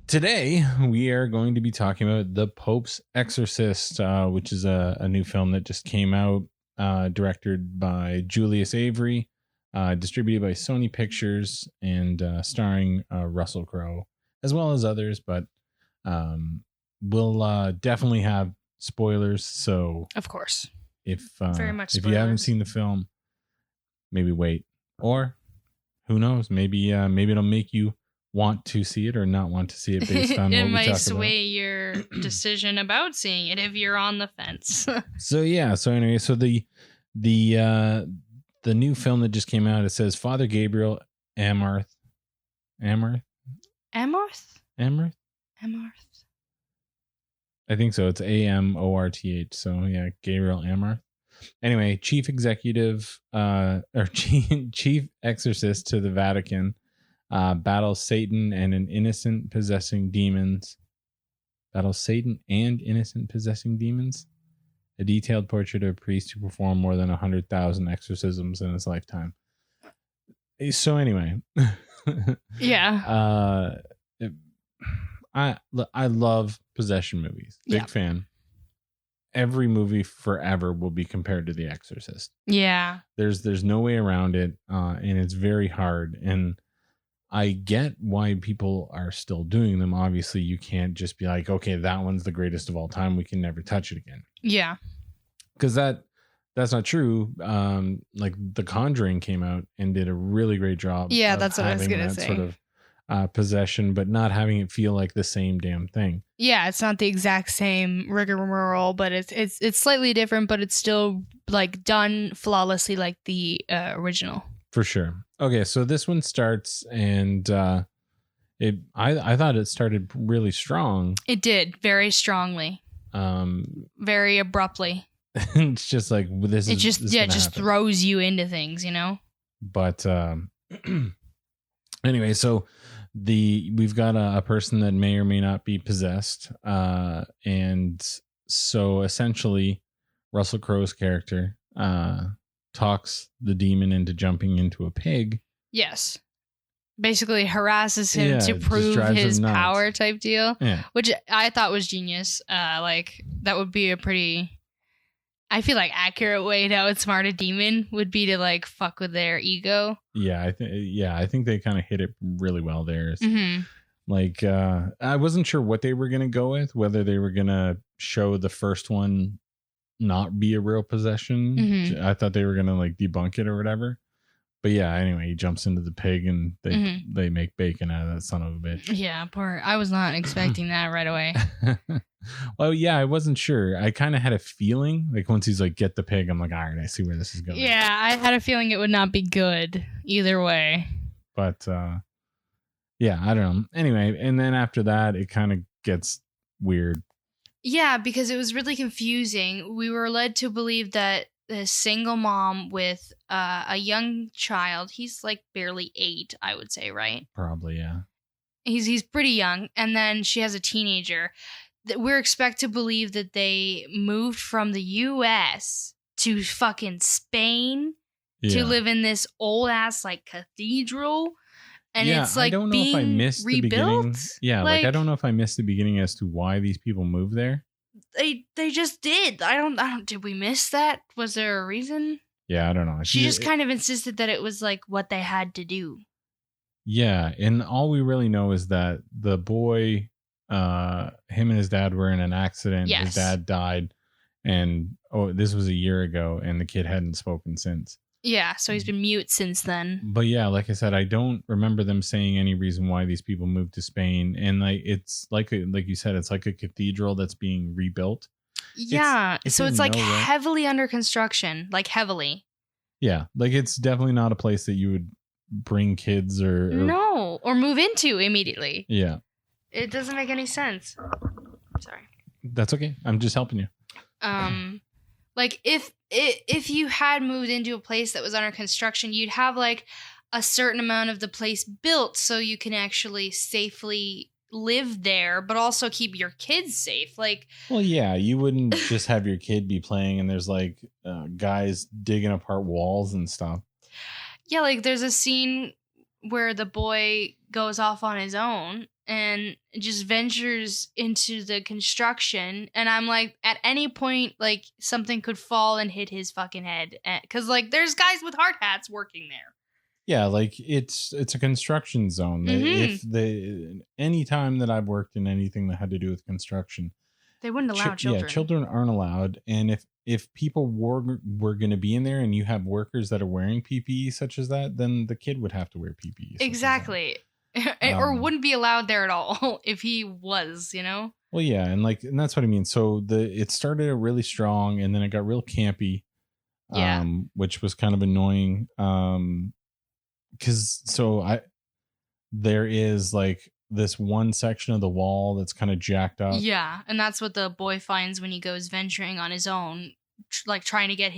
Today, we are going to be talking about The Pope's Exorcist, which is a new film that just came out, directed by Julius Avery, distributed by Sony Pictures, and starring Russell Crowe, as well as others. But we'll definitely have spoilers. So, of course, if very much if you haven't seen the film, maybe wait, or who knows, maybe it'll make you want to see it or not want to see it based on it what we might talk sway your decision about seeing it if you're on the fence. So anyway, so the new film that just came out, it says Father Gabriel Amorth. I think so. It's Amorth. So yeah, Gabriel Amorth. Anyway, chief executive or chief exorcist to the Vatican. Battles Satan and innocent possessing demons. A detailed portrait of a priest who performed more than 100,000 exorcisms in his lifetime. So anyway, yeah. I love possession movies. Big fan. Every movie forever will be compared to The Exorcist. Yeah. There's no way around it, and it's very hard. And I get why people are still doing them. Obviously, you can't just be like, okay, that one's the greatest of all time. We can never touch it again. Yeah. Because that's not true. Like The Conjuring came out and did a really great job. Yeah, that's what I was going to say. Sort of possession, but not having it feel like the same damn thing. Yeah, it's not the exact same rigmarole, but it's slightly different, but it's still like done flawlessly like the original. For sure. Okay, so this one starts, and I thought it started really strong. It did, very strongly. Very abruptly. It's just like this just throws you into things, you know. But anyway, so we've got a person that may or may not be possessed, and so essentially, Russell Crowe's character talks the demon into jumping into a pig. Yes. Basically harasses him to prove his power type deal. Yeah. Which I thought was genius. Like that would be a pretty, I feel like, accurate way to outsmart a demon would be to like fuck with their ego. Yeah, I think they kind of hit it really well there. Mm-hmm. Like I wasn't sure what they were gonna go with, whether they were gonna show the first one not be a real possession. Mm-hmm. I thought they were gonna like debunk it or whatever, but yeah, anyway, he jumps into the pig and they make bacon out of that son of a bitch. Yeah, poor. I was not expecting that right away. Well, yeah, I wasn't sure. I kind of had a feeling like once he's like, get the pig, I'm like, all right, I see where this is going. Yeah, I had a feeling it would not be good either way, but yeah, I don't know. Anyway, and then after that it kind of gets weird. Yeah, because it was really confusing. We were led to believe that the single mom with a young child, he's like barely 8, I would say, right? Probably, yeah. He's pretty young. And then she has a teenager. We're expected to believe that they moved from the U.S. to fucking Spain to live in this old-ass like cathedral. And it's like, I don't know if I missed rebuilt? The beginning. Yeah, like I don't know if I missed the beginning as to why these people moved there. They just did. I don't. Did we miss that? Was there a reason? Yeah, I don't know. She just kind of insisted that it was like what they had to do. Yeah, and all we really know is that the boy, him and his dad were in an accident. Yes. His dad died, and this was a year ago, and the kid hadn't spoken since. Yeah, so he's been mute since then. But yeah, like I said, I don't remember them saying any reason why these people moved to Spain. And like it's like you said, it's like a cathedral that's being rebuilt. Yeah, it's like heavily under construction, like heavily. Yeah, like it's definitely not a place that you would bring kids or move into immediately. Yeah, it doesn't make any sense. Sorry. That's okay. I'm just helping you. Like if you had moved into a place that was under construction, you'd have like a certain amount of the place built so you can actually safely live there, but also keep your kids safe. Like, well, yeah, you wouldn't just have your kid be playing and there's like guys digging apart walls and stuff. Yeah, like there's a scene where the boy goes off on his own and just ventures into the construction, and I'm like, at any point, like, something could fall and hit his fucking head, because like there's guys with hard hats working there. Yeah, like it's a construction zone. If any time that I've worked in anything that had to do with construction, they wouldn't allow children. Yeah, children aren't allowed. And if people were going to be in there and you have workers that are wearing PPE such as that, then the kid would have to wear PPE. Exactly. Or wouldn't be allowed there at all if he was, you know? Well, yeah, and that's what I mean. So it started really strong and then it got real campy. Which was kind of annoying. Because there is like this one section of the wall that's kind of jacked up. Yeah, and that's what the boy finds when he goes venturing on his own, like trying to get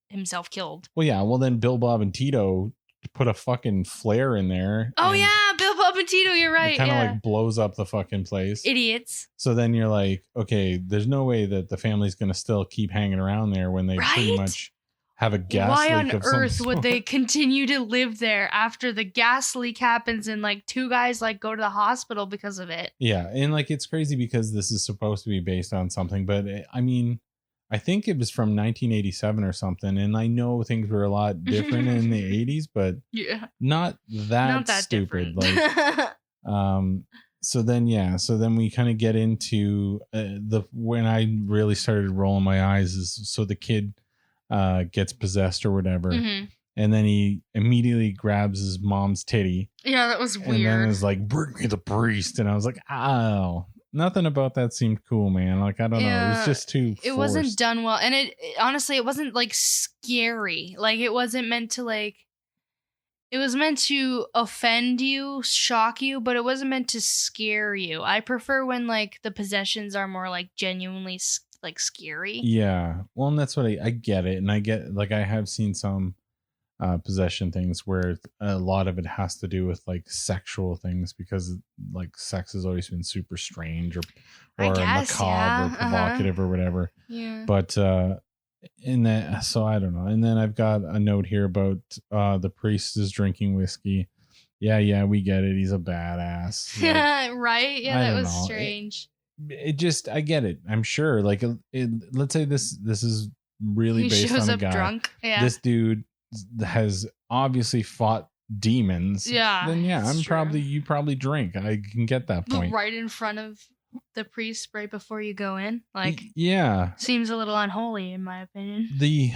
himself killed. Well, yeah. Well, then Bill, Bob, and Tito put a fucking flare in there. Oh yeah, Bill, Bob, and Tito. You're right. It kind of like blows up the fucking place. Idiots. So then you're like, okay, there's no way that the family's gonna still keep hanging around there when they pretty much have a gas leak. Why on earth would they continue to live there after the gas leak happens and like two guys like go to the hospital because of it? Yeah, and like it's crazy because this is supposed to be based on something, but I mean, I think it was from 1987 or something, and I know things were a lot different in the 80s, but not that stupid. Like, so then we kind of get into when I really started rolling my eyes is so the kid gets possessed or whatever, and then he immediately grabs his mom's titty. Yeah, that was weird. And then is like, bring me the priest, and I was like, oh, nothing about that seemed cool, man. Like, I don't know, it was just too forced. It wasn't done well, and it honestly, it wasn't like scary. Like, it wasn't meant to like. It was meant to offend you, shock you, but it wasn't meant to scare you. I prefer when like the possessions are more like genuinely like scary. Yeah, well, and that's what I get it, and I get like I have seen some possession things where a lot of it has to do with like sexual things because like sex has always been super strange or macabre or provocative or whatever. Yeah, but in that, so I don't know. And then I've got a note here about the priest is drinking whiskey. Yeah, we get it. He's a badass. Like, right? Yeah, that was strange. It just, I get it. I'm sure. Like, let's say this is really based on a guy. Drunk. Yeah. This dude has obviously fought demons. Yeah. Then you probably drink. I can get that point. Right in front of the priest, right before you go in. Like, yeah, seems a little unholy in my opinion. The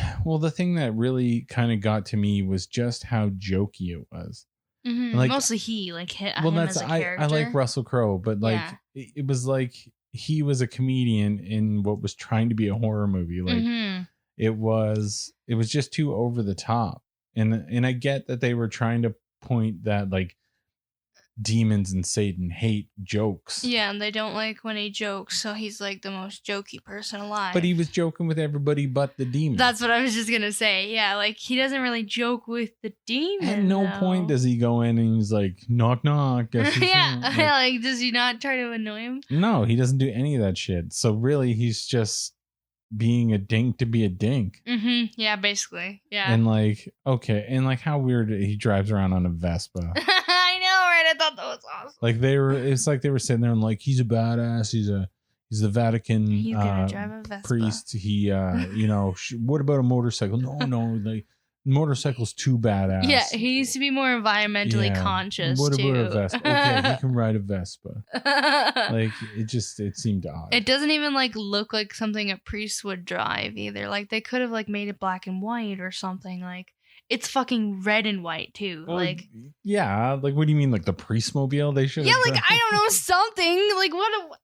thing that really kind of got to me was just how jokey it was. Like, mostly he, like, him as a character. I like Russell Crowe, but like it was like he was a comedian in what was trying to be a horror movie. Like it was just too over the top, and I get that they were trying to point that like demons and Satan hate jokes. Yeah, and they don't like when he jokes, so he's like the most jokey person alive. But he was joking with everybody but the demon. That's what I was just gonna say. Yeah, like he doesn't really joke with the demon. At no point does he go in and he's like, knock knock. Yeah, like does he not try to annoy him? No, he doesn't do any of that shit. So really, he's just being a dink to be a dink. Yeah, basically. Yeah. And like, okay, and like how weird he drives around on a Vespa. I thought that was awesome. Like it's like they were sitting there and like, he's a badass. He's the Vatican priest. He, what about a motorcycle? No, like motorcycle's too badass. Yeah, he needs to be more environmentally conscious. What about a Vespa? Okay, he can ride a Vespa. Like it seemed odd. It doesn't even like look like something a priest would drive either. Like they could have like made it black and white or something. Like it's fucking red and white too. Well, like like what do you mean? Like the priestmobile? They should. Yeah, like I don't know, something like what?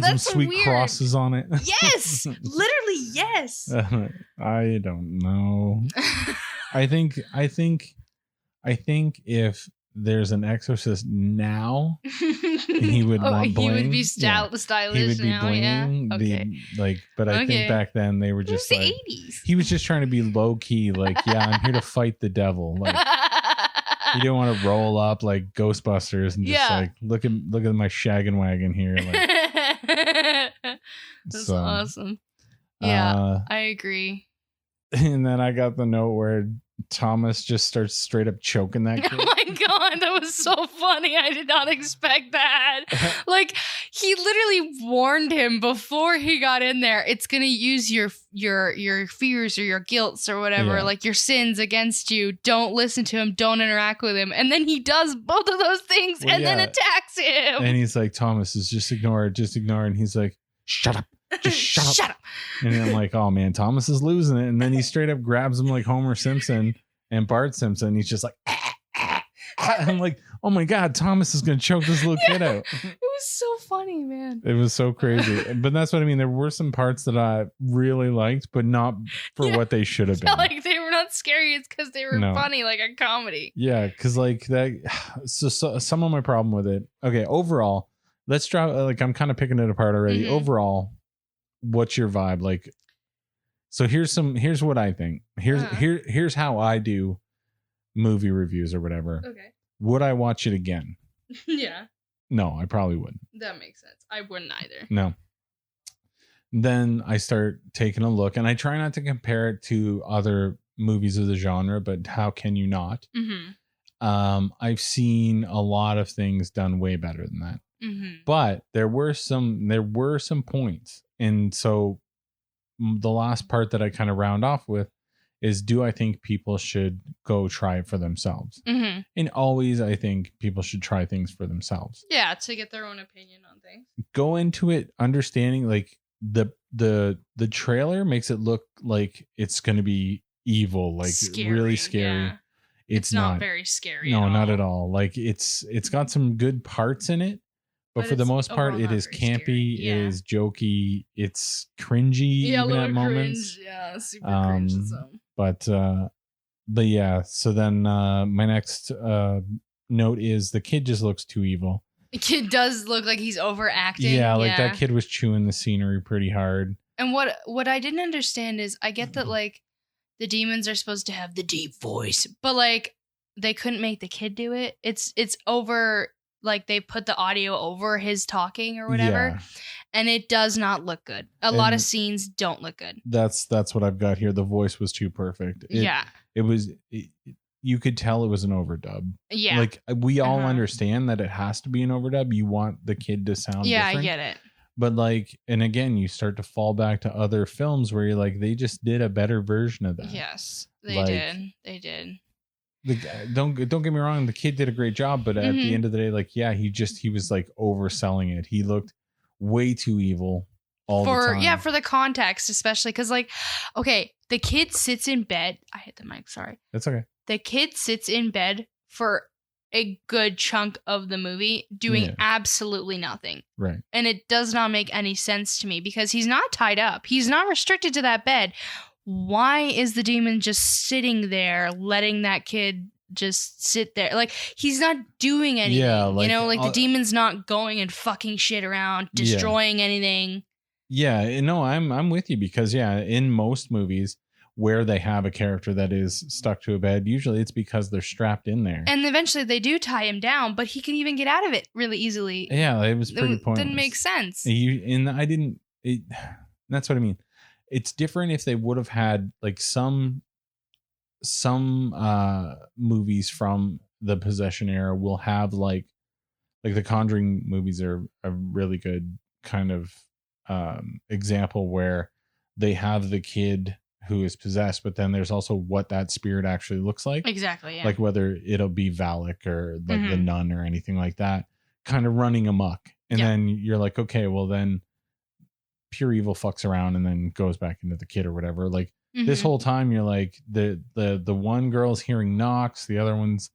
That's some sweet weird. Crosses on it. Yes, literally yes. I don't know. I think if there's an Exorcist now, he would want bling. He would be stylish he would be now. Bling, yeah. Okay. But I think back then they were just like the 80s. He was just trying to be low key. Like, yeah, I'm here to fight the devil. Like, You don't want to roll up like Ghostbusters and just like look at my shaggin' wagon here. Like, that's awesome. Yeah, I agree. And then I got the note where Thomas just starts straight up choking that kid. Oh my god, that was so funny. I did not expect that. Like, he literally warned him before he got in there. It's gonna use your fears or your guilts or whatever, like your sins against you. Don't listen to him. Don't interact with him. And then he does both of those things and then attacks him. And he's like, Thomas, just ignore it. Just ignore it. And he's like, shut up. Just shut up. And I'm like, oh man, Thomas is losing it. And then he straight up grabs him like Homer Simpson and Bart Simpson. He's just like, I'm like, oh my god, Thomas is gonna choke this little kid out. It was so funny, man. It was so crazy. But that's what I mean. There were some parts that I really liked, but not for what they should have been. Like they were not scary. It's because they were funny, like a comedy. Yeah, because like that. So some of my problem with it. Okay, overall, let's drop. Like I'm kind of picking it apart already. Mm-hmm. Overall, what's your vibe? Like, so here's what I think. Here's how I do movie reviews or whatever. Okay. Would I watch it again? Yeah. No, I probably wouldn't. That makes sense. I wouldn't either. No. Then I start taking a look, and I try not to compare it to other movies of the genre, but how can you not? Mm-hmm. I've seen a lot of things done way better than that. Mm-hmm. But there were some points. And so the last part that I kind of round off with is, do I think people should go try it for themselves? Mm-hmm. And always I think people should try things for themselves. Yeah, to get their own opinion on things. Go into it understanding like the trailer makes it look like it's going to be evil, like scary, really scary. Yeah. It's not very scary. No, not at all. Like it's got some good parts in it. But for the most part, it is campy, it is jokey, it's cringy even at moments. Cringe. Yeah, super cringe. But yeah, so then my next note is the kid just looks too evil. The kid does look like he's overacting. Yeah, like that kid was chewing the scenery pretty hard. And what I didn't understand is I get that like the demons are supposed to have the deep voice, but like they couldn't make the kid do it. It's over. Like they put the audio over his talking or whatever, and it does not look good. A lot of scenes don't look good. That's what I've got here. The voice was too perfect. It was. You could tell it was an overdub. Yeah, like we all understand that it has to be an overdub. You want the kid to sound. Yeah, different. I get it. But like, and again, you start to fall back to other films where you're like, they just did a better version of that. Yes, they did. They did. Don't get me wrong, the kid did a great job, but at the end of the day, like, yeah, he was like overselling it. He looked way too evil all the time. Yeah, for the context, especially because like, okay, the kid sits in bed. I hit the mic, sorry. That's okay. The kid sits in bed for a good chunk of the movie doing absolutely nothing. Right. And it does not make any sense to me because he's not tied up. He's not restricted to that bed. Why is the demon just sitting there letting that kid just sit there? Like he's not doing anything. Yeah, like, the demon's not going and fucking shit around, destroying anything. Yeah, no, I'm with you because in most movies where they have a character that is stuck to a bed, usually it's because they're strapped in there. And eventually they do tie him down, but he can even get out of it really easily. Yeah, it was pretty pointless. Didn't make sense. That's what I mean. It's different if they would have had like some movies from the possession era will have like the Conjuring movies are a really good kind of example where they have the kid who is possessed, but then there's also what that spirit actually looks like. Exactly. Yeah. Like whether it'll be Valak or like the nun or anything like that, kind of running amok. And then you're like, okay, well then pure evil fucks around and then goes back into the kid or whatever. Like this whole time you're like the one girl's hearing knocks, the other one's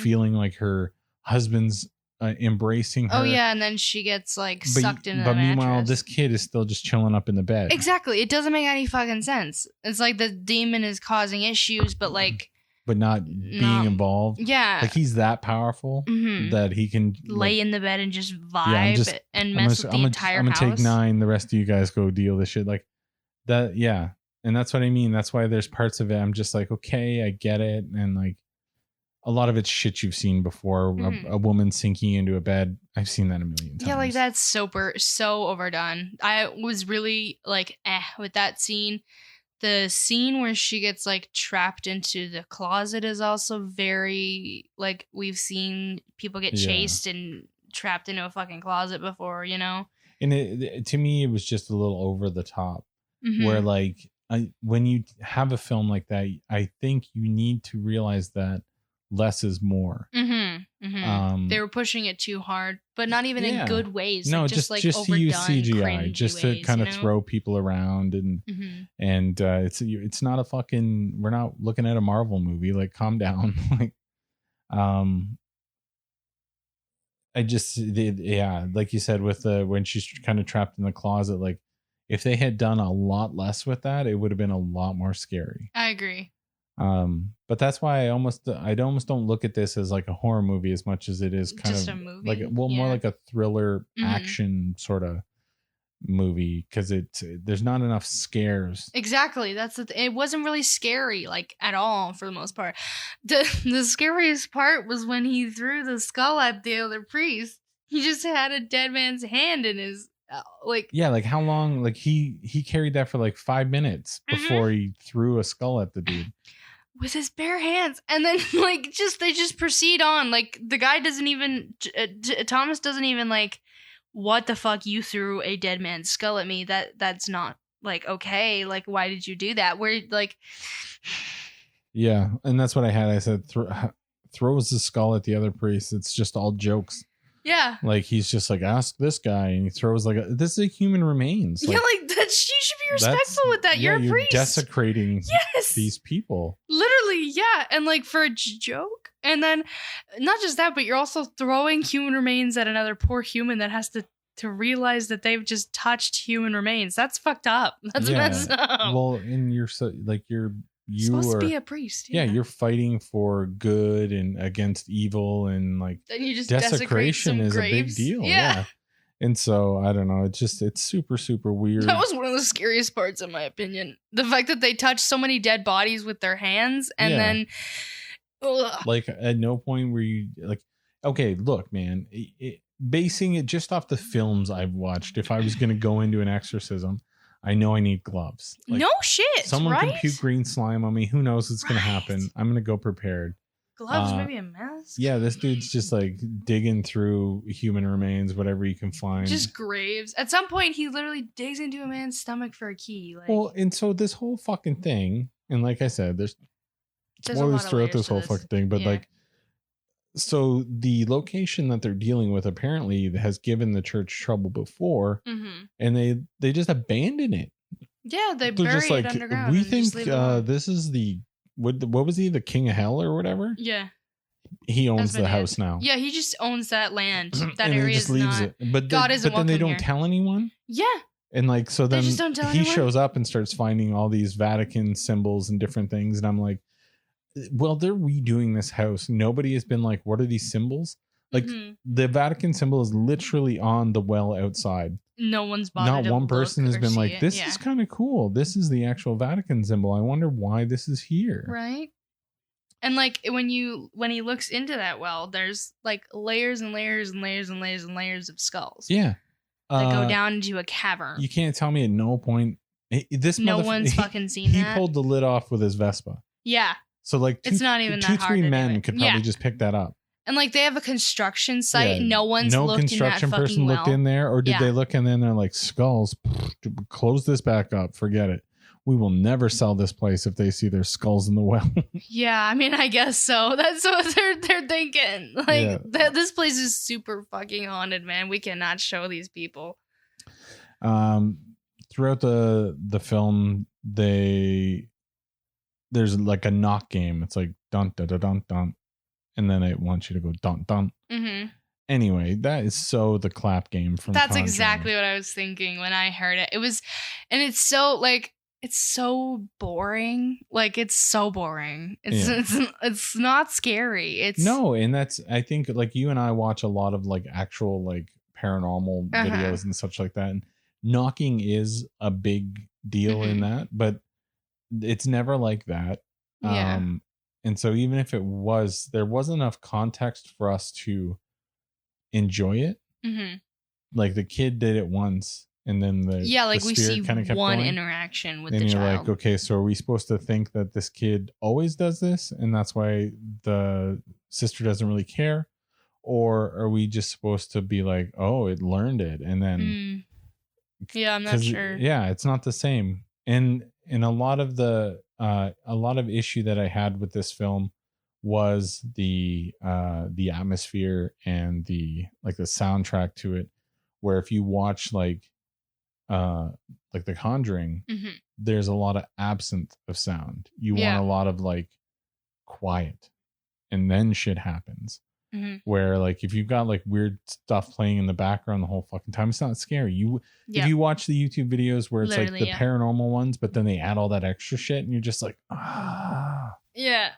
feeling like her husband's embracing her. Oh yeah, and then she gets like sucked into the meanwhile mattress. This kid is still just chilling up in the bed. Exactly. It doesn't make any fucking sense. It's like the demon is causing issues, but not being involved. Yeah. Like he's that powerful that he can lay in the bed and just vibe and mess with the entire house. I'm gonna take 9. The rest of you guys go deal this shit. Like that. Yeah. And that's what I mean. That's why there's parts of it I'm just like, okay, I get it. And like, a lot of it's shit you've seen before. A woman sinking into a bed. I've seen that a million times. Yeah, like that's so overdone. I was really like, with that scene. The scene where she gets like trapped into the closet is also very like we've seen people get chased and trapped into a fucking closet before, you know? And to me, it was just a little over the top where like when you have a film like that, I think you need to realize that less is more. They were pushing it too hard, but not even in good ways. No, like, just like to use CGI, just to ways, kind of throw people around and it's not a fucking. We're not looking at a Marvel movie. Like, calm down. Like, I just like you said with when she's kind of trapped in the closet. Like, if they had done a lot less with that, it would have been a lot more scary. I agree. But that's why I almost don't look at this as like a horror movie as much as it is kind just of a movie. like more like a thriller action sort of movie because there's not enough scares. Exactly. It wasn't really scary like at all for the most part. The scariest part was when he threw the skull at the other priest. He just had a dead man's hand in his like how long? Like he carried that for like 5 minutes before he threw a skull at the dude. With his bare hands, and then like they just proceed on. Like the guy doesn't even Thomas doesn't even like, what the fuck, you threw a dead man's skull at me? That's not like okay. Like, why did you do that? Where like, yeah, and that's what I had. I said throws the skull at the other priest. It's just all jokes. Yeah, like he's just like, ask this guy, and he throws like this is a human remains. Like, yeah, like that. You should be respectful with that. You're a priest. Desecrating these people. Literally, yeah, and like for a joke, and then not just that, but you're also throwing human remains at another poor human that has to realize that they've just touched human remains. That's fucked up. That's messed up. Well, and you're supposed to be a priest. Yeah, you're fighting for good and against evil, and like then you just desecration is graves. A big deal. Yeah. And so I don't know. It's super, super weird. That was one of the scariest parts, in my opinion. The fact that they touched so many dead bodies with their hands, and then like at no point were you like, okay, look, man, basing it just off the films I've watched. If I was going to go into an exorcism, I know I need gloves. Like, no shit. Someone right? can puke green slime on me. Who knows what's going to happen? I'm going to go prepared. Gloves, maybe a mask. Yeah, this dude's just like digging through human remains, whatever he can find. Just graves. At some point, he literally digs into a man's stomach for a key. Like, well, and so this whole fucking thing, and like I said, there's spoilers throughout this whole fucking thing, but like, so the location that they're dealing with apparently has given the church trouble before, and they just abandon it. Yeah, they bury just like, it underground. We think this is what was he, the king of hell or whatever? Yeah. He owns the house now. Yeah, he just owns that land. That and area just leaves it. But then they don't tell anyone. Yeah. And like, so then just don't tell he anyone? shows up and starts finding all these Vatican symbols and different things. And I'm like, well, they're redoing this house. Nobody has been like, what are these symbols? Like the Vatican symbol is literally on the well outside. No one's bothered. Not one person has been like, this is kind of cool. This is the actual Vatican symbol. I wonder why this is here. Right. And like when he looks into that well, there's like layers and layers and layers and layers and layers of skulls. Yeah. That go down into a cavern. You can't tell me at no point no one's fucking seen that. He pulled the lid off with his Vespa. Yeah. So like it's not even that hard. 2-3 men could probably just pick that up. And like they have a construction site. No one's no looked construction in that person well. looked in there, or did they look in there and they're like, skulls? Close this back up. Forget it. We will never sell this place if they see their skulls in the well. Yeah, I mean, I guess so. That's what they're thinking. Like this place is super fucking haunted, man. We cannot show these people. Throughout the film, there's like a knock game. It's like dun dun dun dun dun. And then it wants you to go dun dun. Anyway, that is so the clap game from That's Conjuring. exactly what I was thinking when I heard it. It was, and it's so like it's so boring. Like it's so boring. It's not scary. It's no, and that's I think like you and I watch a lot of like actual like paranormal videos and such like that. And knocking is a big deal in that, but it's never like that. Yeah. And so even if it was, there wasn't enough context for us to enjoy it. Mm-hmm. Like the kid did it once, and then the we see kind of kept one going. interaction with and the you're child. like, okay, so are we supposed to think that this kid always does this, and that's why the sister doesn't really care, or are we just supposed to be like, oh, it learned it, and then yeah, I'm not sure. Yeah, it's not the same. And in a lot of issue that I had with this film was the atmosphere and the soundtrack to it, where if you watch like The Conjuring, there's a lot of absence of sound. You want a lot of like quiet, and then shit happens. Where like if you've got like weird stuff playing in the background the whole fucking time, it's not scary. If you watch the YouTube videos where it's literally, like the paranormal ones, but then they add all that extra shit, and you're just like, yeah,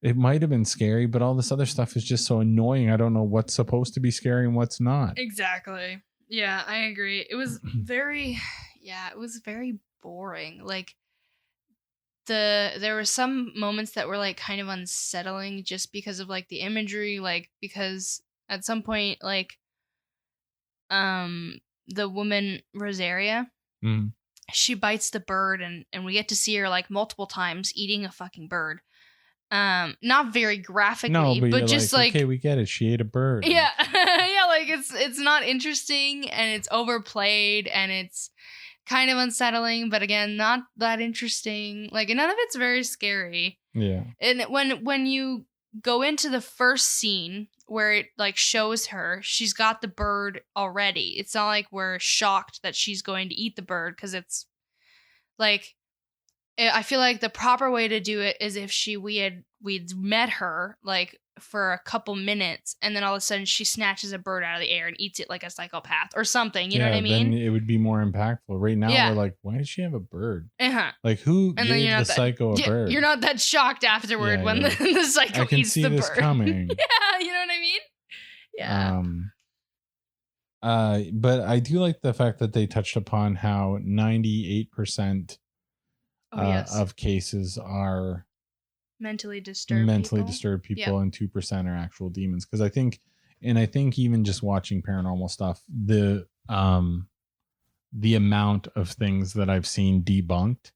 it might have been scary, but all this other stuff is just so annoying. I don't know what's supposed to be scary and what's not. Exactly. Yeah, I agree. It was very boring. Like there were some moments that were like kind of unsettling just because of like the imagery, like because at some point like the woman Rosaria, she bites the bird, and we get to see her like multiple times eating a fucking bird. Not very graphically, but just like okay, we get it, she ate a bird. Yeah. Yeah, like it's not interesting, and it's overplayed, and it's kind of unsettling, but again, not that interesting. Like none of it's very scary. Yeah. And when you go into the first scene where it like shows her, she's got the bird already. It's not like we're shocked that she's going to eat the bird, because it's like, I feel like the proper way to do it is if we'd met her like for a couple minutes, and then all of a sudden she snatches a bird out of the air and eats it like a psychopath or something. You know what I mean? Then it would be more impactful. Right now we're like, why does she have a bird? Like who gave the psycho a bird? You're not that shocked afterward when the psycho eats the bird. I can see this coming. Yeah, you know what I mean? Yeah. But I do like the fact that they touched upon how 98% of cases are mentally disturbed people, and 2% are actual demons. Because I think even just watching paranormal stuff, the amount of things that I've seen debunked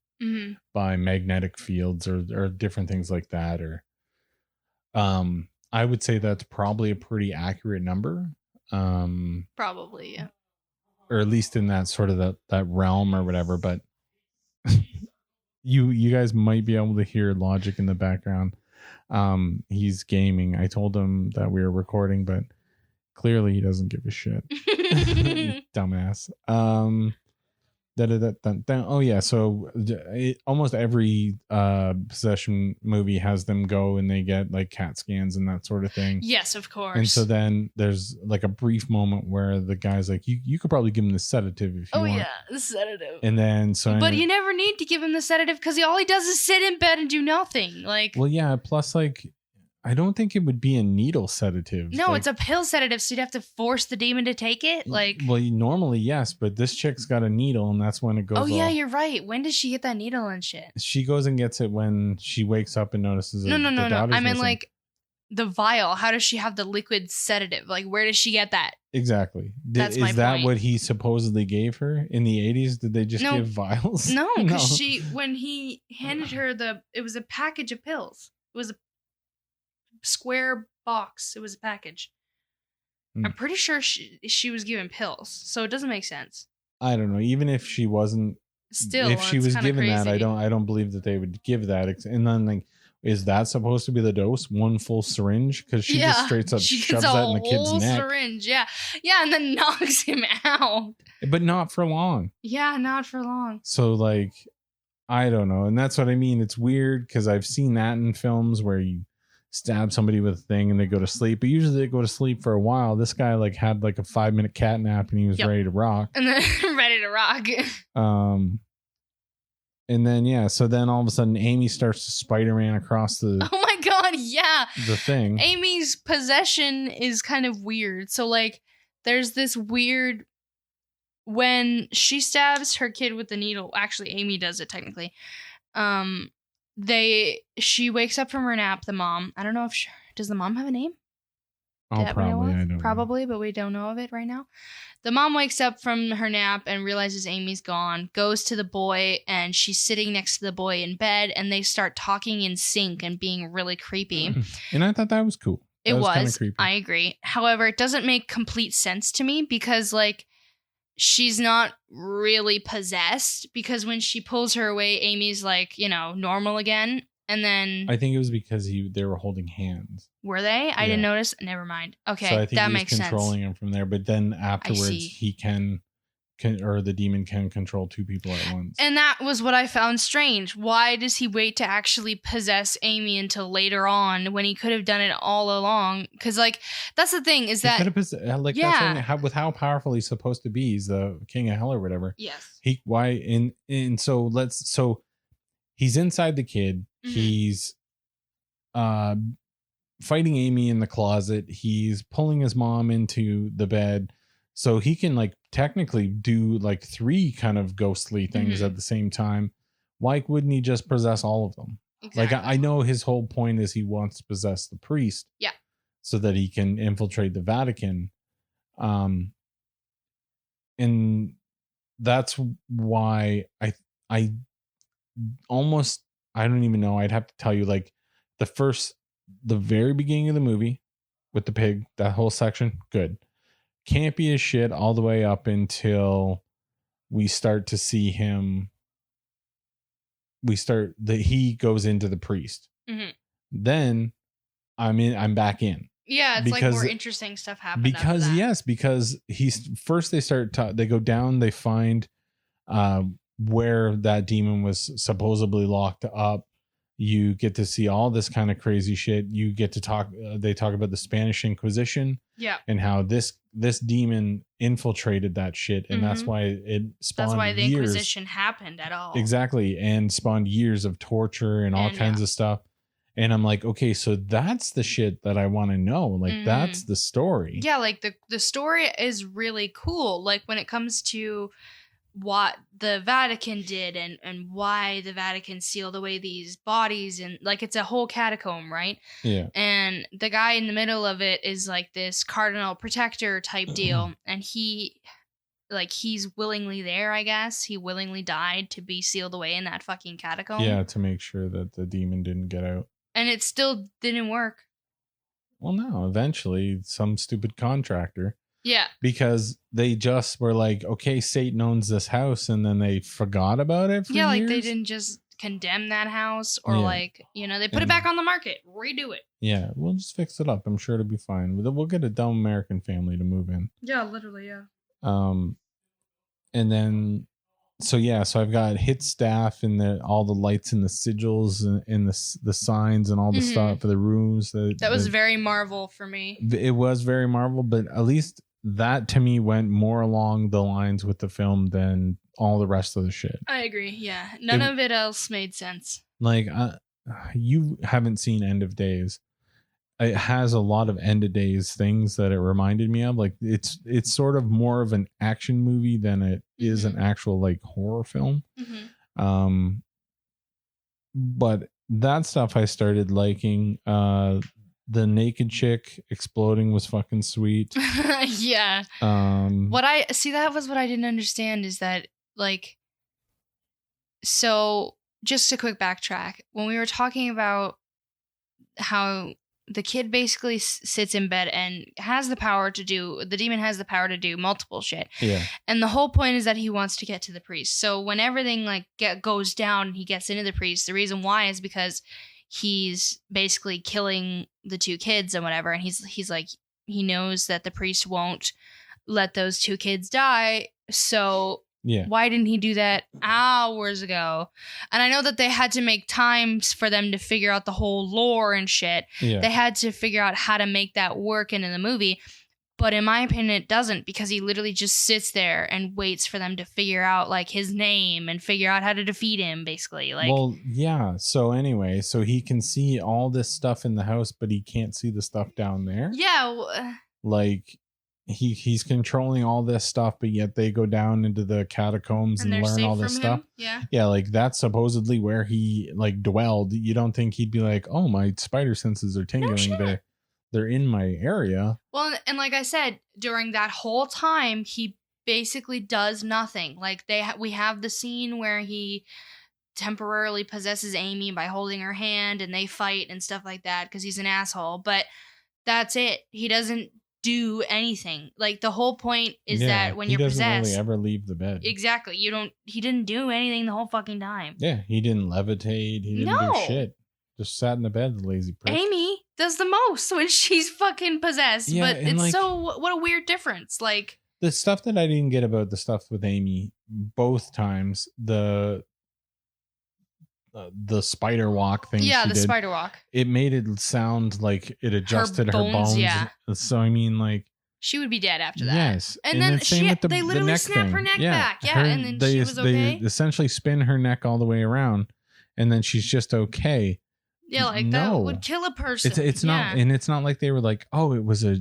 by magnetic fields or different things like that, or I would say that's probably a pretty accurate number. Probably, yeah. Or at least in that sort of that realm or whatever, but you guys might be able to hear Logic in the background. He's gaming. I told him that we were recording, but clearly he doesn't give a shit. Dumbass. Oh yeah, so almost every possession movie has them go and they get like CAT scans and that sort of thing. Yes, of course. And so then there's like a brief moment where the guy's like, you could probably give him the sedative if you want. Oh yeah, the sedative. And then but you never need to give him the sedative, because all he does is sit in bed and do nothing. Like, well, yeah. Plus, like, I don't think it would be a needle sedative. No, like, it's a pill sedative, so you'd have to force the demon to take it. Like, well, normally yes, but this chick's got a needle, and that's when it goes. Oh yeah, you're right. When does she get that needle and shit? She goes and gets it when she wakes up and notices. No. I mean, like, the vial. How does she have the liquid sedative? Like, where does she get that? Exactly. That's my point. Is that what he supposedly gave her in the 80s? Did they just give vials? No, because when he handed her it was a package of pills. It was a square box. It was a package. I'm pretty sure she was given pills, so it doesn't make sense. I don't know. Even if she wasn't, if she was given that, I don't believe that they would give that. And then like, is that supposed to be the dose? One full syringe? Because she just straight up shoves that in the kid's neck. Syringe, yeah, and then knocks him out. But not for long. Yeah, not for long. So like, I don't know, and that's what I mean. It's weird because I've seen that in films where you stab somebody with a thing and they go to sleep, but usually they go to sleep for a while. This guy like had like a 5-minute cat nap and he was ready to rock. And then ready to rock. And then so then all of a sudden Amy starts to Spider-Man across the oh my god, yeah, the thing. Amy's possession is kind of weird. So like there's this weird, when she stabs her kid with the needle, actually Amy does it technically, she wakes up from her nap, the mom. I don't know if does the mom have a name? Oh, probably. I don't probably, but we don't know of it right now. The mom wakes up from her nap and realizes Amy's gone, goes to the boy, and she's sitting next to the boy in bed, and they start talking in sync and being really creepy. And I thought that was cool. It was. I agree. However, it doesn't make complete sense to me because, like, she's not really possessed, because when she pulls her away, Amy's like, normal again. And then I think it was because they were holding hands. Were they? I didn't notice. Never mind. Okay, so I think that he was makes controlling him from there. But then afterwards, he can, or the demon can control two people at once. And that was what I found strange. Why does he wait to actually possess Amy until later on when he could have done it all along? Because, like, that's the thing is that that's with how powerful he's supposed to be. He's the king of hell or whatever. Yes. So he's inside the kid. Mm-hmm. He's fighting Amy in the closet. He's pulling his mom into the bed. So he can, like, technically do like 3 kind of ghostly things at the same time. Why wouldn't he just possess all of them? Exactly. Like, I know his whole point is he wants to possess the priest. Yeah. So that he can infiltrate the Vatican. And that's why I don't even know. I'd have to tell you, like, the very beginning of the movie with the pig, that whole section, good. Campy as shit all the way up until we start to see him. He goes into the priest. Mm-hmm. Then I'm back in. Yeah, it's like more interesting stuff happens. Because they go down, they find where that demon was supposedly locked up. You get to see all this kind of crazy shit. You get to talk. They talk about the Spanish Inquisition, and how this demon infiltrated that shit, and that's why it spawned. That's why the Inquisition happened at all. Exactly, and spawned years of torture and all kinds of stuff. And I'm like, okay, so that's the shit that I want to know. Like, that's the story. Yeah, like the story is really cool. Like, when it comes to what the Vatican did and why the Vatican sealed away these bodies, and, like, it's a whole catacomb, right? Yeah. And the guy in the middle of it is like this cardinal protector type deal, and he's willingly there, I guess. He willingly died to be sealed away in that fucking catacomb. Yeah, to make sure that the demon didn't get out. And it still didn't work. Well, no, eventually some stupid contractor. Yeah. Because they just were like, okay, Satan owns this house, and then they forgot about it for years. They didn't just condemn that house or they put it back on the market, redo it. Yeah, we'll just fix it up. I'm sure it'll be fine. We'll get a dumb American family to move in. Yeah, literally, yeah. And then so I've got hit staff and all the lights and the sigils and the signs and all the stuff for the rooms. That was very Marvel for me. It was very Marvel, but at least that to me went more along the lines with the film than all the rest of the shit. I agree. Yeah. None of it else made sense. Like, you haven't seen End of Days. It has a lot of End of Days things that it reminded me of. Like, it's sort of more of an action movie than it is an actual, like, horror film. But that stuff I started liking. The naked chick exploding was fucking sweet. Yeah. That was what I didn't understand is that, like, so just a quick backtrack. When we were talking about how the kid basically sits in bed and the demon has the power to do multiple shit. Yeah. And the whole point is that he wants to get to the priest. So when everything, like, goes down and he gets into the priest, the reason why is because he's basically killing the 2 kids and whatever. And he's like, he knows that the priest won't let those 2 kids die. So why didn't he do that hours ago? And I know that they had to make times for them to figure out the whole lore and shit. Yeah. They had to figure out how to make that work into the movie. But in my opinion, it doesn't, because he literally just sits there and waits for them to figure out, like, his name and figure out how to defeat him, basically. Like, well, yeah. So anyway, so he can see all this stuff in the house, but he can't see the stuff down there. Yeah. Like, he's controlling all this stuff, but yet they go down into the catacombs and learn all this stuff. Yeah, like that's supposedly where he like dwelled. You don't think he'd be like, oh, my spider senses are tingling, but they're in my area. Well, and like I said, during that whole time, he basically does nothing. Like we have the scene where he temporarily possesses Amy by holding her hand, and they fight and stuff like that because he's an asshole. But that's it. He doesn't do anything. Like the whole point is that when you're possessed, he doesn't really ever leave the bed. Exactly. He didn't do anything the whole fucking time. Yeah, he didn't levitate. He didn't do shit. Just sat in the bed, the lazy prick. Amy does the most when she's fucking possessed. Yeah, but it's like, what a weird difference. Like the stuff that I didn't get about the stuff with Amy both times, the spider walk thing. Yeah, the spider walk. It made it sound like it adjusted her bones. Yeah. So I mean, like she would be dead after that. Yes, and then they literally snapped her neck back. Yeah, and then she was okay. They essentially spin her neck all the way around, and then she's just okay. Yeah, like that would kill a person. It's not, and it's not like they were like, oh, it was a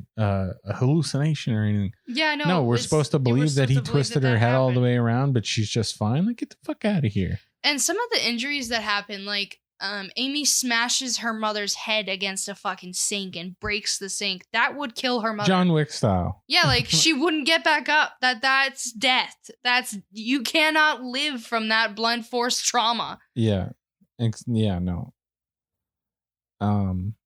hallucination or anything. Yeah, no. No, we're supposed to believe that he twisted her head all the way around, but she's just fine. Like, get the fuck out of here. And some of the injuries that happen, like Amy smashes her mother's head against a fucking sink and breaks the sink. That would kill her mother. John Wick style. Yeah, like she wouldn't get back up. That's death. You cannot live from that blunt force trauma. Yeah. Yeah, no.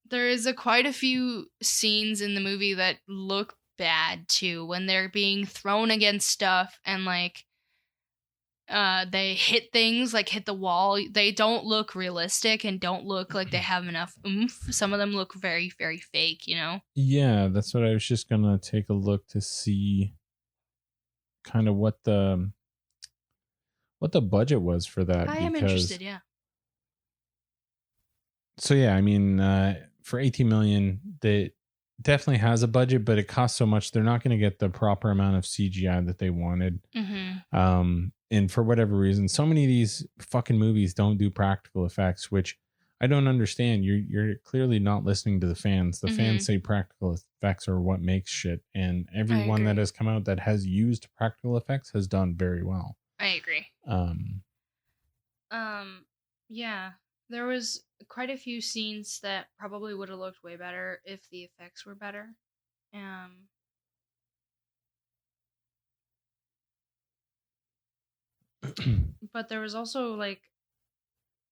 There is quite a few scenes in the movie that look bad too when they're being thrown against stuff and like they hit things, like hit the wall. They don't look realistic and don't look like they have enough oomph. Some of them look very, very fake, you know? Yeah, that's what I was just gonna take a look to see kind of what the budget was for that. I am interested, yeah. So yeah, I mean, for 18 million, they definitely has a budget, but it costs so much, they're not going to get the proper amount of CGI that they wanted. Mm-hmm. And for whatever reason, so many of these fucking movies don't do practical effects, which I don't understand. You're clearly not listening to the fans. The fans say practical effects are what makes shit, and everyone that has come out that has used practical effects has done very well. I agree. Yeah. There was quite a few scenes that probably would have looked way better if the effects were better. But there was also like,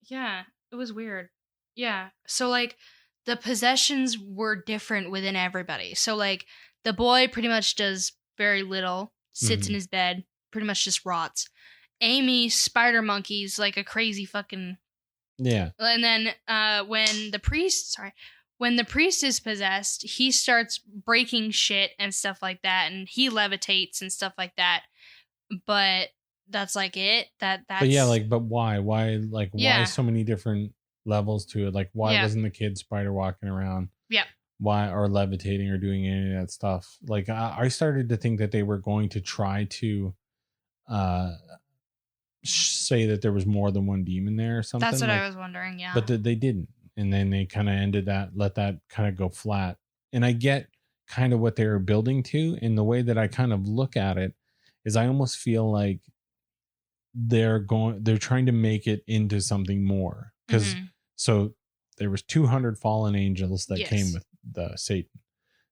yeah, it was weird. Yeah. So like the possessions were different within everybody. So like the boy pretty much does very little, sits in his bed, pretty much just rots. Amy spider monkeys like a crazy fucking... Yeah. And then when the priest is possessed, he starts breaking shit and stuff like that, and he levitates and stuff like that. But that's like it. That's But yeah, like, but why? Why so many different levels to it? Like, why wasn't the kid spider walking around? Yeah. Why, or levitating or doing any of that stuff? Like, I started to think that they were going to try to say that there was more than one demon there or something. That's what I was wondering, yeah. But they didn't. And then they kind of let that kind of go flat. And I get kind of what they were building to. And the way that I kind of look at it is I almost feel like they're trying to make it into something more. Because so there was 200 fallen angels that came with the Satan.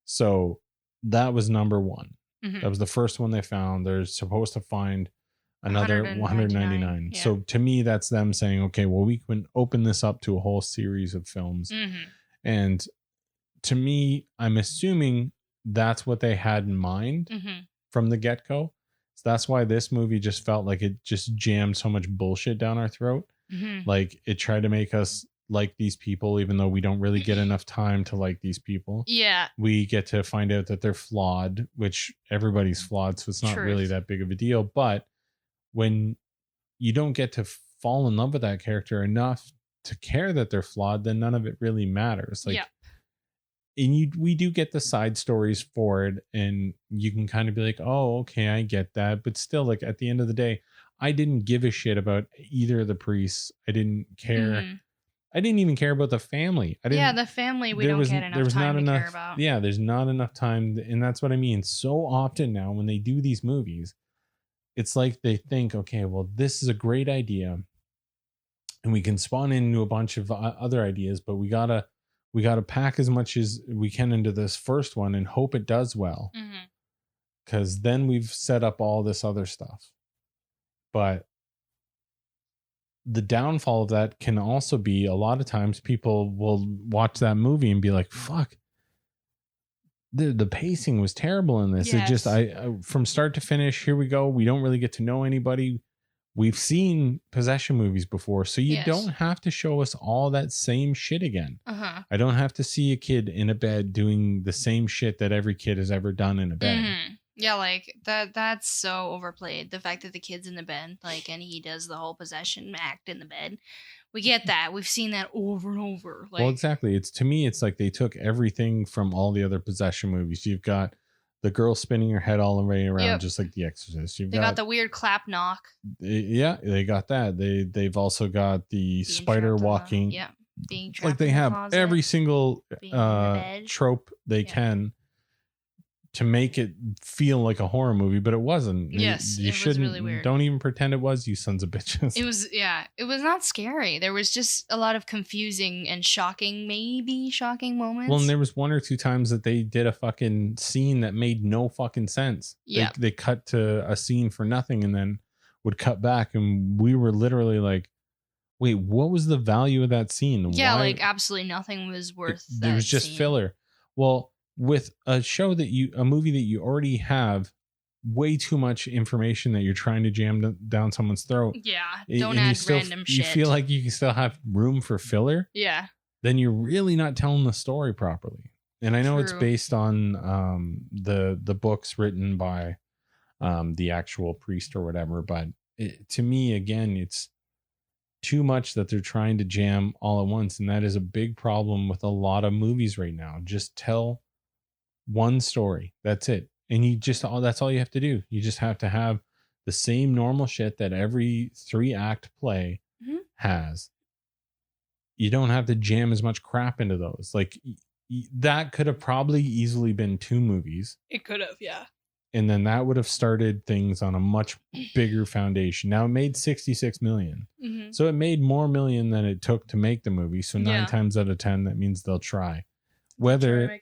So that was number one. That was the first one they found. They're supposed to find another 199. Yeah. So to me, that's them saying, okay, well, we can open this up to a whole series of films. And to me, I'm assuming that's what they had in mind from the get-go. So that's why this movie just felt like it just jammed so much bullshit down our throat. Like it tried to make us like these people, even though we don't really get enough time to like these people. Yeah. We get to find out that they're flawed, which everybody's flawed. So it's not really that big of a deal. But when you don't get to fall in love with that character enough to care that they're flawed, then none of it really matters. Like, and we do get the side stories for it, and you can kind of be like, oh, okay, I get that. But still, like at the end of the day, I didn't give a shit about either of the priests. I didn't care. I didn't even care about the family. The family we don't get enough time to care about. Yeah, there's not enough time. And that's what I mean. So often now when they do these movies, it's like they think, okay, well, this is a great idea. And we can spawn into a bunch of other ideas, but we gotta pack as much as we can into this first one and hope it does well. Because then we've set up all this other stuff. But the downfall of that can also be a lot of times people will watch that movie and be like, fuck, the pacing was terrible in this. Yes. It just, I from start to finish, here we go. We don't really get to know anybody. We've seen possession movies before, so you don't have to show us all that same shit again. I don't have to see a kid in a bed doing the same shit that every kid has ever done in a bed. Yeah, like that's so overplayed. The fact that the kid's in the bed, like, and he does the whole possession act in the bed. We get that. We've seen that over and over. Like, well, exactly. To me, it's like they took everything from all the other possession movies. You've got the girl spinning her head all the way around, just like the Exorcist. They got the weird clap knock. Yeah, they got that. They've also got the spider walking. Being trapped like they in have the closet, every single trope they can to make it feel like a horror movie, but it wasn't. Yes, you shouldn't. Was really weird. Don't even pretend it was, you sons of bitches. It was, it was not scary. There was just a lot of confusing and shocking moments. Well, and there was one or two times that they did a fucking scene that made no fucking sense. Yeah, they cut to a scene for nothing and then would cut back, and we were literally like, "Wait, what was the value of that scene?" Yeah, like absolutely nothing was worth. There was just filler. Well, with a movie that you already have way too much information that you're trying to jam down someone's throat. Yeah. Don't add random shit. You feel like you can still have room for filler. Yeah. Then you're really not telling the story properly. And I know it's based on the books written by the actual priest or whatever. But to me, again, it's too much that they're trying to jam all at once. And that is a big problem with a lot of movies right now. Just tell one story. That's it. And that's all you have to do. You just have to have the same normal shit that every 3-act play has. You don't have to jam as much crap into those. Like that could have probably easily been 2 movies. It could have, yeah. And then that would have started things on a much bigger foundation. Now it made 66 million. So it made more million than it took to make the movie. So 9 times out of 10, that means they'll try. Whether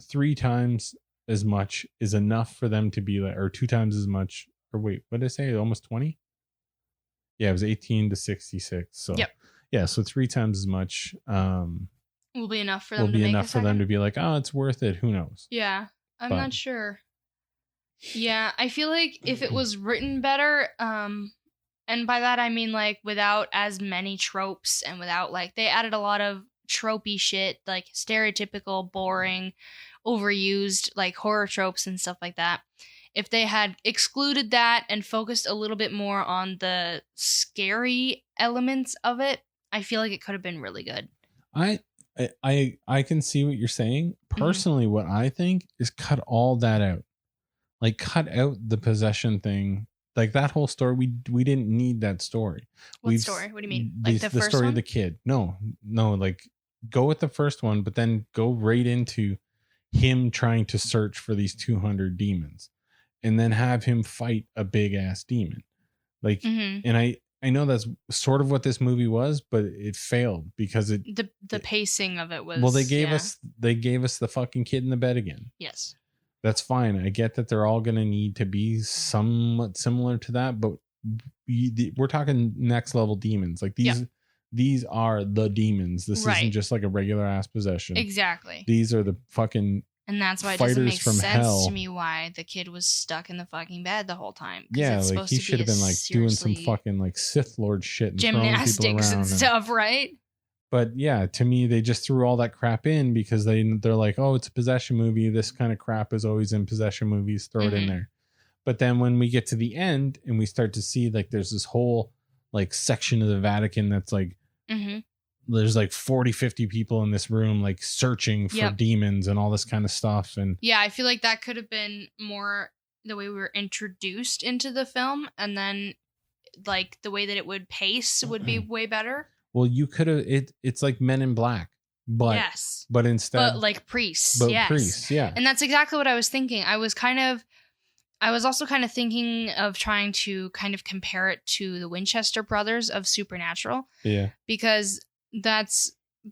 3 times as much is enough for them to be like, or 2 times as much, or wait, what did I say? Almost 20? Yeah, it was 18 to 66. So yeah, so 3 times as much will be enough for them to be like, oh, it's worth it. Who knows? Yeah, I'm not sure. Yeah, I feel like if it was written better, and by that I mean like without as many tropes and without like they added a lot of tropey shit, like stereotypical, boring, overused like horror tropes and stuff like that. If they had excluded that and focused a little bit more on the scary elements of it, I feel like it could have been really good. I can see what you're saying. Personally, what I think is cut all that out. Like cut out the possession thing. Like that whole story, we didn't need that story. What story? What do you mean? Like the first story one? Of the kid. No, like go with the first one, but then go right into him trying to search for these 200 demons and then have him fight a big ass demon. Like, and I know that's sort of what this movie was, but it failed because the pacing of it was, well, they gave us the fucking kid in the bed again. Yes. That's fine. I get that they're all going to need to be somewhat similar to that, but we're talking next level demons. Like these are the demons. This isn't just like a regular ass possession. Exactly. These are the fucking and that's why it doesn't make sense to me why the kid was stuck in the fucking bed the whole time. Yeah, like he should have been like doing some fucking like Sith Lord shit and gymnastics and stuff, right? But yeah, to me, they just threw all that crap in because they're like, oh, it's a possession movie. This kind of crap is always in possession movies. Throw it in there. But then when we get to the end and we start to see like there's this whole like section of the Vatican that's like, there's like 40, 50 people in this room like searching for demons and all this kind of stuff. And yeah, I feel like that could have been more the way we were introduced into the film, and then like the way that it would pace would be way better. Well, you could have it's like Men in Black, but yes, but instead, but like priests, but yes, priests, yeah, and that's exactly what I was thinking. I was also kind of thinking of trying to kind of compare it to the Winchester brothers of Supernatural, yeah, because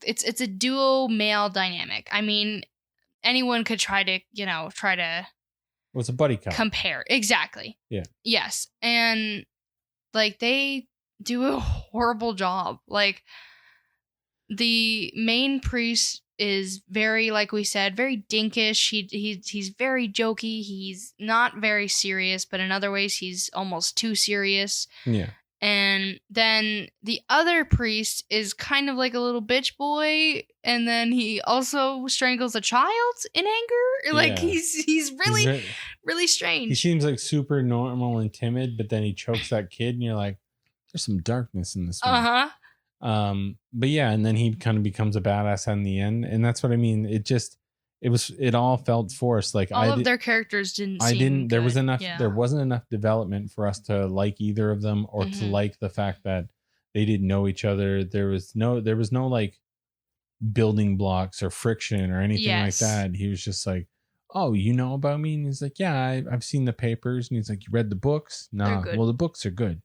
it's a duo male dynamic. I mean, anyone could try to well, it's a buddy cop. compare exactly. Yeah. Yes, and like they do a horrible job. Like the main priest is very, like we said, very dinkish. He's very jokey. He's not very serious, but in other ways he's almost too serious. Yeah. And then the other priest is kind of like a little bitch boy, and then he also strangles a child in anger. Like Yeah. he's really really strange. He seems like super normal and timid, but then he chokes that kid, and you're like, there's some darkness in this man. But yeah, and then he kind of becomes a badass in the end, and that's what I mean. It all felt forced. Like all of their characters didn't. There good. was enough. Yeah. There wasn't enough development for us to like either of them, or to like the fact that they didn't know each other. There was no like building blocks or friction or anything like that. He was just like, oh, you know about me? And he's like, yeah, I've seen the papers. And he's like, you read the books? Nah. Well, the books are good.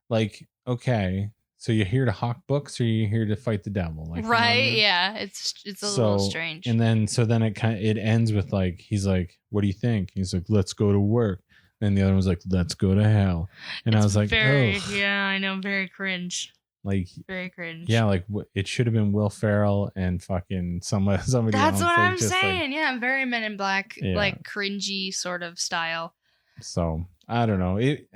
Like, okay. So you're here to hawk books, or you're here to fight the devil? Like, right? You know what I mean? Yeah, it's a little strange. And then it ends with like, he's like, "What do you think?" He's like, "Let's go to work." And the other one's like, "Let's go to hell." And I was like, yeah, I know, very cringe. Like very cringe. Yeah, like it should have been Will Ferrell and fucking somebody. That's else. what I'm saying. Like, yeah, very Men in Black, like cringy sort of style. So I don't know. It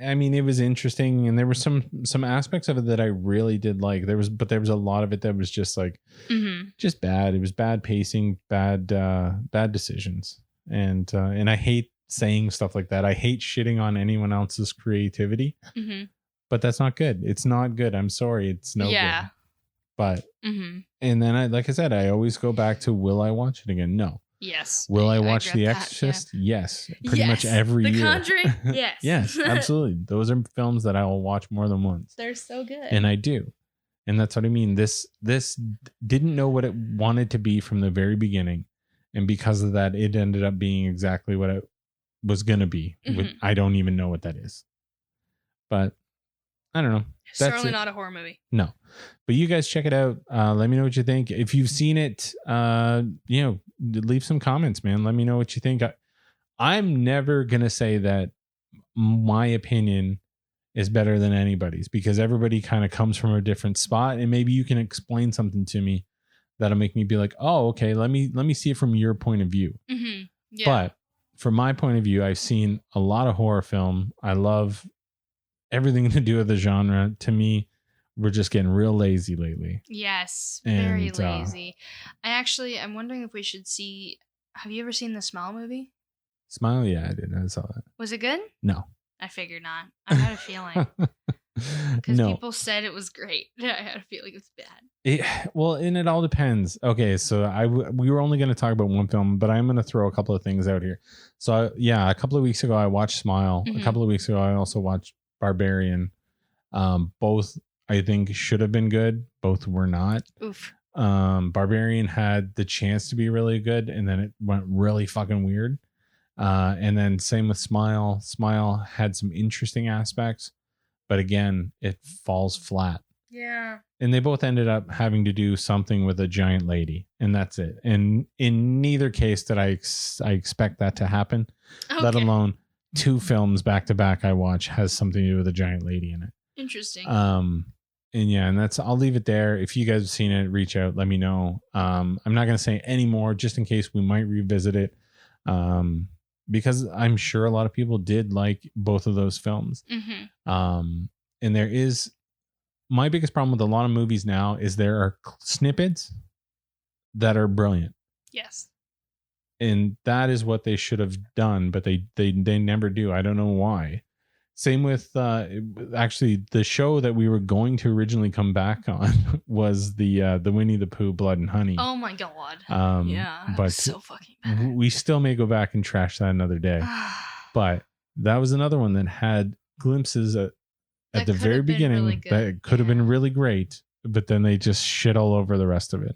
was interesting, and there were some aspects of it that I really did like. There was a lot of it that was just like just bad. It was bad pacing, bad decisions, and I hate saying stuff like that. I hate shitting on anyone else's creativity, but that's not good. It's not good. I'm sorry, it's no good. But and then like I said, I always go back to, will I watch it again? No. Yes. Will I watch The Exorcist? Yes. Pretty much every year. The Conjuring? Yes. Yes, absolutely. Those are films that I will watch more than once. They're so good. And I do. And that's what I mean. This didn't know what it wanted to be from the very beginning. And because of that, it ended up being exactly what it was going to be. I don't even know what that is. But I don't know. Certainly not a horror movie. No. But you guys check it out. Let me know what you think. If you've seen it, leave some comments, man. Let me know what you think. I'm never going to say that my opinion is better than anybody's, because everybody kind of comes from a different spot, and maybe you can explain something to me that'll make me be like, oh, okay, let me see it from your point of view. Yeah. But from my point of view, I've seen a lot of horror film. I love everything to do with the genre. To me, we're just getting real lazy lately. Yes, very lazy. I'm wondering if we should see. Have you ever seen the Smile movie? Smile? Yeah, I did. I saw that. Was it good? No. I figured not. I had a feeling. Because people said it was great. I had a feeling it was bad. And it all depends. Okay, so we were only going to talk about one film, but I'm going to throw a couple of things out here. So a couple of weeks ago, I watched Smile. A couple of weeks ago, I also watched Barbarian. Both I think should have been good. Both were not. Oof. Barbarian had the chance to be really good, and then it went really fucking weird. And then same with Smile. Smile had some interesting aspects, but again, it falls flat. Yeah. And they both ended up having to do something with a giant lady, and that's it. And in neither case did I expect that to happen, let alone two films back to back I watch has something to do with a giant lady in it. Interesting. And that's, I'll leave it there. If you guys have seen it, reach out, let me know. I'm not going to say any more, just in case we might revisit it. Because I'm sure a lot of people did like both of those films. And there is, my biggest problem with a lot of movies now is there are snippets that are brilliant. Yes. And that is what they should have done, but they never do. I don't know why. Same with actually the show that we were going to originally come back on was the Winnie the Pooh Blood and Honey. Oh my god! Yeah, but so fucking bad. We still may go back and trash that another day. But that was another one that had glimpses at the very beginning really that could have been really great, then they just shit all over the rest of it.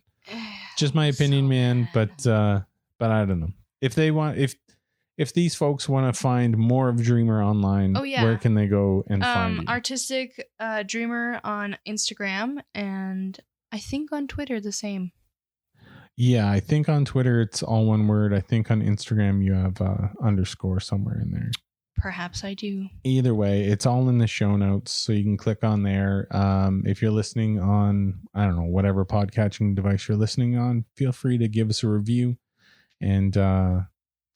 Just my opinion, man. But I don't know. If they want, if these folks want to find more of Dreamer online, where can they go and find you? Artistic Dreamer on Instagram, and I think on Twitter the same. Yeah, I think on Twitter it's all one word. I think on Instagram you have underscore somewhere in there. Perhaps I do. Either way, it's all in the show notes, so you can click on there. If you're listening on, I don't know, whatever podcatching device you're listening on, feel free to give us a review. And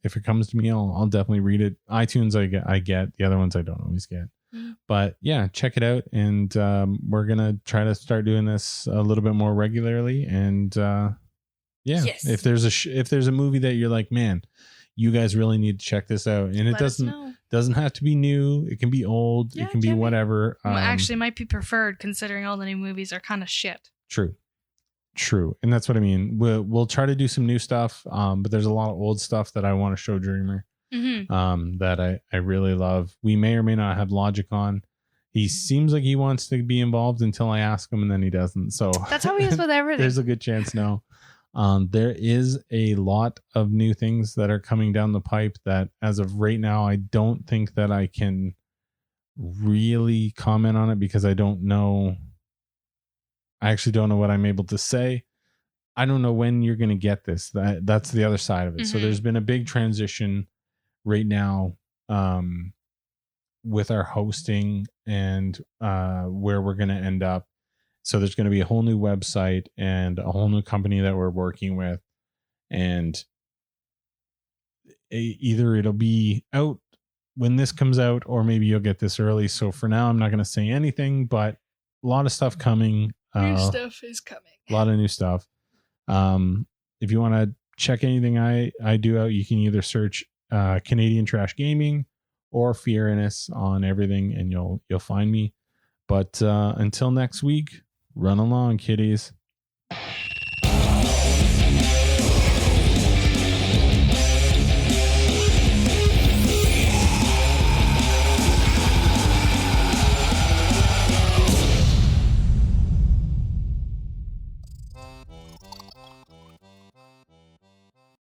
if it comes to me, I'll definitely read it. iTunes I get. The other ones I don't always get. But yeah, check it out. And we're going to try to start doing this a little bit more regularly. And if there's a movie that you're like, man, you guys really need to check this out. And it doesn't have to be new. It can be old. It can be whatever. Well, actually might be preferred considering all the new movies are kind of shit. True. And that's what I mean. We'll try to do some new stuff. But there's a lot of old stuff that I want to show Dreamer. That I really love. We may or may not have Logic on. He seems like he wants to be involved until I ask him, and then he doesn't. So that's how he is with everything. There's a good chance no. There is a lot of new things that are coming down the pipe that as of right now, I don't think that I can really comment on it because I don't know. I actually don't know what I'm able to say. I don't know when you're going to get this. That's the other side of it. So there's been a big transition right now with our hosting and where we're going to end up. So there's going to be a whole new website and a whole new company that we're working with. And either it'll be out when this comes out, or maybe you'll get this early. So for now, I'm not going to say anything, but a lot of stuff coming. New stuff is coming. A lot of new stuff. If you want to check anything I do out, you can either search Canadian Trash Gaming or Feariness on everything, and you'll find me. But until next week, run along, kiddies.